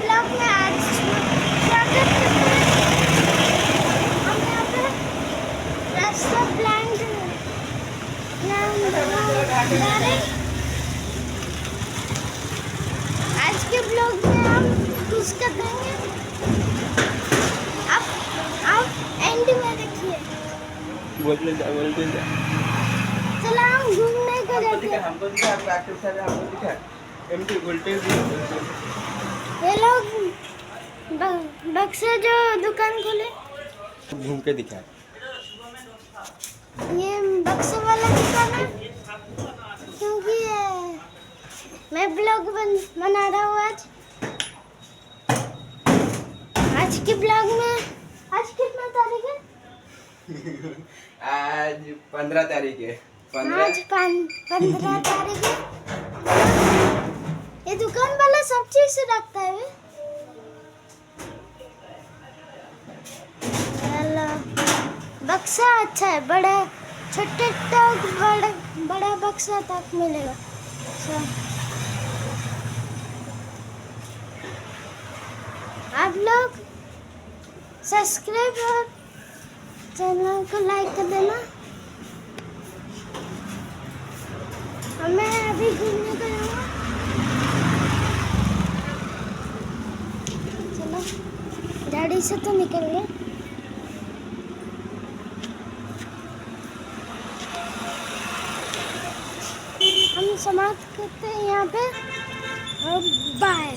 Blog में आज स्वागत करते हैं। हम यहाँ पे रास्ता प्लान आज के ब्लॉग में हम कुछ करेंगे। आप एंड में देखिए। चलो हम घूमने को जाते हैं। ये लोग बक्से जो दुकान खोले घूम के दिखा। ये बक्से वाला दुकान है, क्योंकि मैं ब्लॉग बना रहा हूँ आज के ब्लॉग में। आज कितना तारीख है? आज 15 तारीख है। आज 15 तारीख है। ये दुकान वाला सब चीज से रखता है वे। बक्सा अच्छा है, बड़ा छोटे तक बड़ा बक्सा तक मिलेगा। आप लोग सब्सक्राइब और चैनल को लाइक कर देना। मैं अभी घूमने को जाऊंगा। चलो गाड़ी से तो निकल गए। हम समाप्त करते हैं यहाँ पे और बाय।